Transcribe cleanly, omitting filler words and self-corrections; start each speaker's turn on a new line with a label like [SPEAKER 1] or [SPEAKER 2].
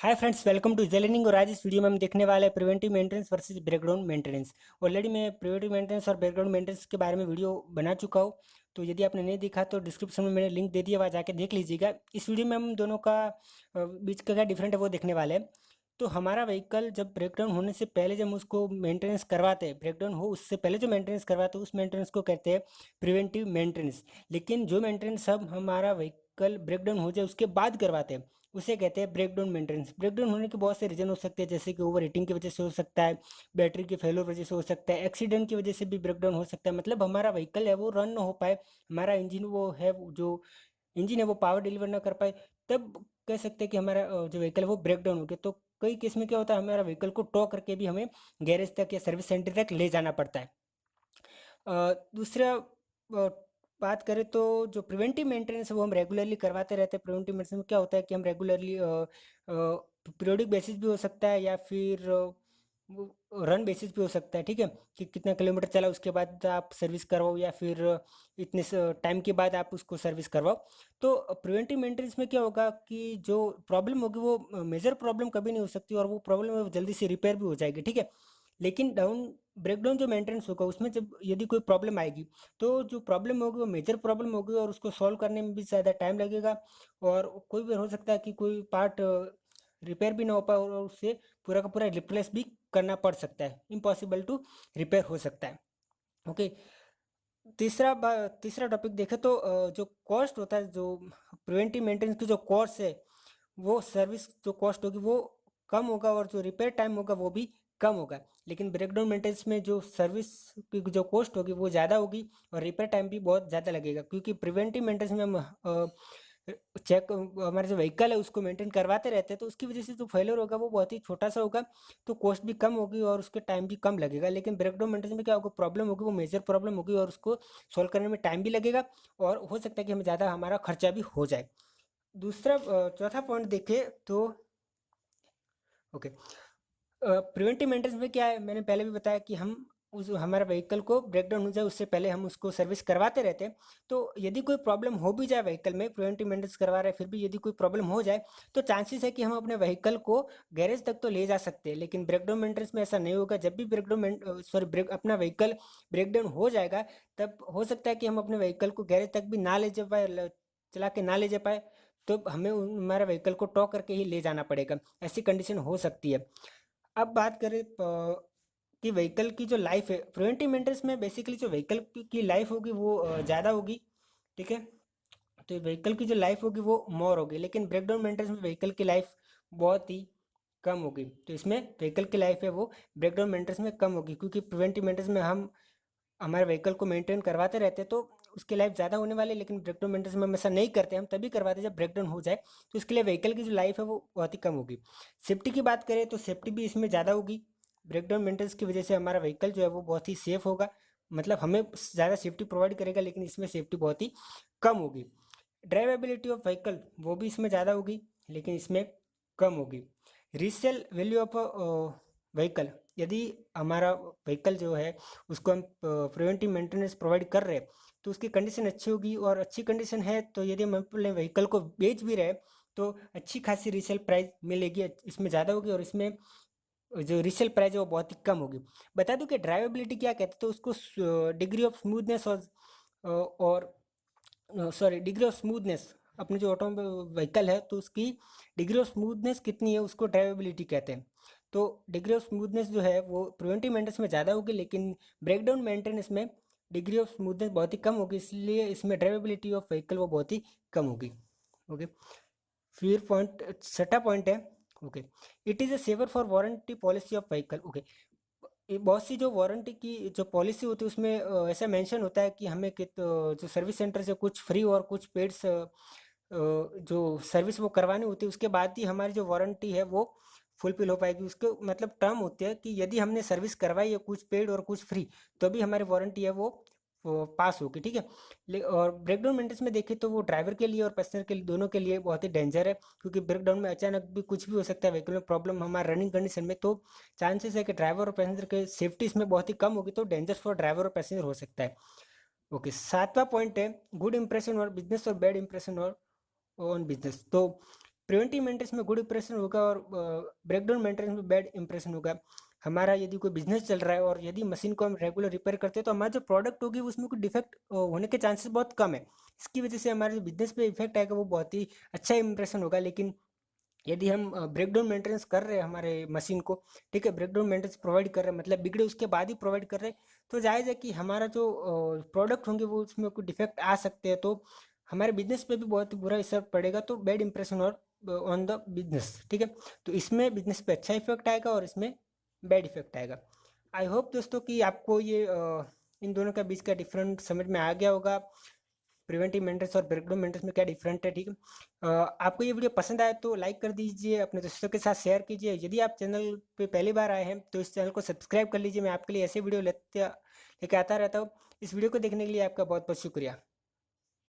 [SPEAKER 1] Hi friends, welcome to जेलनिंग। और आज इस वीडियो में हम देखने वाले हैं preventive maintenance versus breakdown maintenance. Already मैं प्रिवेंटिव मेंटेनेंस और ब्रेकडाउन मेंटेनेंस के बारे में वीडियो बना चुका हूँ। तो यदि आपने नहीं देखा तो डिस्क्रिप्शन में मैंने लिंक दे दिया, वहाँ जाके देख लीजिएगा। इस वीडियो में हम दोनों का बीच का क्या डिफरेंट है वो देखने वाले हैं। तो हमारा व्हीकल जब ब्रेकडाउन होने से पहले जब हम उसको मेंटेनेंस करवाते हैं, ब्रेकडाउन हो उससे पहले जो मेंटेनेंस करवाते हैं उस मेंटेनेंस को कहते हैं प्रिवेंटिव मेंटेनेंस। लेकिन जो मेंटेनेंस अब हमारा व्हीकल ब्रेकडाउन हो जाए उसके बाद करवाते हैं उसे कहते हैं ब्रेकडाउन मेंटेनेंस। ब्रेकडाउन होने के बहुत से रीजन हो सकते हैं, जैसे कि ओवर हीटिंग की वजह से हो सकता है, बैटरी के फेलियर वजह से हो सकता है, एक्सीडेंट की वजह से भी ब्रेकडाउन हो सकता है। मतलब हमारा व्हीकल है वो रन ना हो पाए, हमारा इंजन वो है जो इंजन है वो पावर डिलीवर ना कर पाए, तब कह सकते हैं कि हमारा जो व्हीकल है वो ब्रेकडाउन हो गया। तो कई केस में क्या होता है, हमारा व्हीकल को टो करके भी हमें गैरेज तक या सर्विस सेंटर तक ले जाना पड़ता है। दूसरा बात करें तो जो प्रिवेंटिव मेंटेनेंस है वो हम रेगुलरली करवाते रहते हैं। प्रिवेंटिव मेंटेनेंस में क्या होता है कि हम रेगुलरली पीरियोडिक बेसिस भी हो सकता है या फिर रन बेसिस भी हो सकता है। ठीक है, कि कितना किलोमीटर चला उसके बाद आप सर्विस करवाओ या फिर इतने टाइम के बाद आप उसको सर्विस करवाओ। तो प्रिवेंटिव मेंटेनेंस में क्या होगा कि जो प्रॉब्लम होगी वो मेजर प्रॉब्लम कभी नहीं हो सकती और वो प्रॉब्लम है वो जल्दी से रिपेयर भी हो जाएगी। ठीक है, लेकिन ब्रेकडाउन जो मेंटेनेंस होगा उसमें जब यदि कोई प्रॉब्लम आएगी तो जो प्रॉब्लम होगी वो मेजर प्रॉब्लम होगी और उसको सॉल्व करने में भी ज़्यादा टाइम लगेगा। और कोई भी हो सकता है कि कोई पार्ट रिपेयर भी ना हो पाए और उससे पूरा का पूरा रिप्लेस भी करना पड़ सकता है, इम्पॉसिबल टू रिपेयर हो सकता है। ओके, तीसरा टॉपिक देखें तो जो कॉस्ट होता है, जो प्रिवेंटिव मेंटेनेंस की जो कॉस्ट है वो सर्विस जो कॉस्ट होगी वो कम होगा और जो रिपेयर टाइम होगा वो भी कम होगा। लेकिन ब्रेकडाउन मेंटेनेंस में जो सर्विस की जो कॉस्ट होगी वो ज़्यादा होगी और रिपेयर टाइम भी बहुत ज़्यादा लगेगा, क्योंकि प्रिवेंटिव मेंटेनेंस में हम चेक हमारे जो व्हीकल है उसको मेंटेन करवाते रहते हैं, तो उसकी वजह से जो फेलियर होगा वो बहुत ही छोटा सा होगा, तो कॉस्ट भी कम होगी और उसके टाइम भी कम लगेगा। लेकिन ब्रेकडाउन मेंटेनेंस में क्या होगा, प्रॉब्लम होगी वो मेजर प्रॉब्लम होगी और उसको सॉल्व करने में टाइम भी लगेगा और हो सकता है कि हमें ज़्यादा हमारा खर्चा भी हो जाए। चौथा पॉइंट देखें तो ओके, प्रिवेंटिव मेंटेनेंस में क्या है, मैंने पहले भी बताया कि हम उस हमारा व्हीकल को ब्रेकडाउन हो जाए उससे पहले हम उसको सर्विस करवाते रहते हैं। तो यदि कोई प्रॉब्लम हो भी जाए व्हीकल में, प्रिवेंटिव मेंटेनेंस करवा रहे हैं फिर भी यदि कोई प्रॉब्लम हो जाए तो चांसेस है कि हम अपने व्हीकल को गैरेज तक तो ले जा सकते हैं। लेकिन ब्रेकडाउन मेंटेनेंस में ऐसा नहीं होगा। जब भी ब्रेक अपना व्हीकल ब्रेकडाउन हो जाएगा तब हो सकता है कि हम अपने व्हीकल को गैरेज तक भी ना ले जा पाए, चला के ना ले जा पाए, तो हमें हमारा व्हीकल को टॉ करके ही ले जाना पड़ेगा। ऐसी कंडीशन हो सकती है। अब बात करें कि व्हीकल की जो लाइफ है, प्रिवेंटिव मेंटेनेंस में बेसिकली जो व्हीकल की लाइफ होगी वो ज़्यादा होगी। ठीक है, तो व्हीकल की जो लाइफ होगी वो मोर होगी, लेकिन ब्रेकडाउन मेंटेनेंस में व्हीकल की लाइफ बहुत ही कम होगी। तो इसमें व्हीकल की लाइफ है वो ब्रेकडाउन मेंटेनेंस में कम होगी, क्योंकि प्रिवेंटिव मेंटेनेंस में हम हमारे व्हीकल को मेंटेन करवाते रहते हैं तो उसकी लाइफ ज़्यादा होने वाली है। लेकिन ब्रेकडाउन मेंटेनेंस में हम ऐसा नहीं करते, हम तभी करवाते हैं जब ब्रेकडाउन हो जाए, तो इसके लिए व्हीकल की जो लाइफ है वो बहुत ही कम होगी। सेफ्टी की बात करें तो सेफ्टी भी इसमें ज़्यादा होगी। ब्रेकडाउन मेंटेनेंस की वजह से हमारा व्हीकल जो है वो बहुत ही सेफ होगा, मतलब हमें ज़्यादा सेफ्टी प्रोवाइड करेगा, लेकिन इसमें सेफ्टी बहुत ही कम होगी। ड्राइवेबिलिटी ऑफ व्हीकल वो भी इसमें ज़्यादा होगी, लेकिन इसमें कम होगी। रीसेल वैल्यू ऑफ व्हीकल, यदि हमारा व्हीकल जो है उसको हम प्रिवेंटिव मेंटेनेंस प्रोवाइड कर रहे हैं तो उसकी कंडीशन अच्छी होगी, और अच्छी कंडीशन है तो यदि हम अपने व्हीकल को बेच भी रहे तो अच्छी खासी रीसेल प्राइस मिलेगी, इसमें ज़्यादा होगी और इसमें जो रीसेल प्राइस है वो बहुत ही कम होगी। बता दूं कि ड्राइवेबिलिटी क्या कहते हैं, तो उसको डिग्री ऑफ स्मूथनेस और सॉरी डिग्री ऑफ स्मूथनेस, अपनी जो ऑटोमोबाइल व्हीकल है तो उसकी डिग्री ऑफ स्मूथनेस कितनी है उसको ड्राइवेबिलिटी कहते हैं। तो डिग्री ऑफ स्मूथनेस जो है वो प्रिवेंटिव मेंटेनेंस में ज़्यादा होगी, लेकिन ब्रेकडाउन मेंटेनेंस में डिग्री ऑफ स्मूथनेस बहुत ही कम होगी, इसलिए इसमें ड्राइवेबिलिटी ऑफ व्हीकल वो बहुत ही कम होगी। ओके, फिर पॉइंट छठा पॉइंट है okay, it is a saver for warranty policy of vehicle. Okay, ये बहुत सी जो वारंटी की जो पॉलिसी होती है उसमें ऐसा मेंशन होता है कि हमें जो सर्विस सेंटर से कुछ फ्री और कुछ पेड्स जो सर्विस वो करवानी होती है उसके बाद ही हमारी जो वारंटी है वो फुलफिल हो पाएगी। उसके मतलब टर्म होते हैं कि यदि हमने सर्विस करवाई है कुछ पेड और कुछ फ्री, तो भी हमारी वारंटी है वो पास होगी। ठीक है, और ब्रेकडाउन मेंटेनेंस में देखें तो वो ड्राइवर के लिए और पैसेंजर के लिए दोनों के लिए बहुत ही डेंजर है, क्योंकि ब्रेकडाउन में अचानक भी कुछ भी हो सकता है व्हीकल में प्रॉब्लम हमारे रनिंग कंडीशन में, तो चांसेस है कि ड्राइवर और पैसेंजर के सेफ्टी इसमें बहुत ही कम होगी, तो डेंजर फॉर ड्राइवर और पैसेंजर हो सकता है। ओके, सातवां पॉइंट है गुड इंप्रेशन और बिजनेस और बैड इंप्रेशन और ऑन बिजनेस। तो प्रिवेंटिव मेंटेनेंस में गुड इंप्रेशन होगा और ब्रेकडाउन मेंटेनेंस में बैड इंप्रेशन होगा। हमारा यदि कोई बिजनेस चल रहा है और यदि मशीन को हम रेगुलर रिपेयर करते हैं तो हमारा जो प्रोडक्ट होगी उसमें कोई डिफेक्ट होने के चांसेस बहुत कम है। इसकी वजह से हमारे जो बिजनेस पे इफेक्ट आएगा वो बहुत ही अच्छा इंप्रेशन होगा। लेकिन यदि हम ब्रेकडाउन मेंटेनेंस कर रहे हैं हमारे मशीन को, ठीक है, ब्रेकडाउन मेंटेनेंस प्रोवाइड कर रहे हैं मतलब बिगड़े उसके बाद ही प्रोवाइड कर रहे हैं, तो जायज़ है कि हमारा जो प्रोडक्ट होंगे वो उसमें कोई डिफेक्ट आ सकते हैं, तो हमारे बिजनेस पे भी बहुत ही बुरा असर पड़ेगा, तो बैड इंप्रेशन और ऑन द बिजनेस, ठीक है। तो इसमें बिजनेस पे अच्छा इफेक्ट आएगा और इसमें बैड इफेक्ट आएगा। आई होप दोस्तों कि आपको ये इन दोनों का बीच का डिफरेंट समझ में आ गया होगा, प्रिवेंटिव मेंटेनेंस और ब्रेकडाउन मेंटेनेंस में क्या डिफरेंट है, ठीक है। आपको ये वीडियो पसंद आए तो लाइक कर दीजिए, अपने दोस्तों के साथ शेयर कीजिए। यदि आप चैनल पे पहली बार आए हैं तो इस चैनल को सब्सक्राइब कर लीजिए। मैं आपके लिए ऐसे वीडियो लेके आता रहता हूँ। इस वीडियो को देखने के लिए आपका बहुत बहुत शुक्रिया।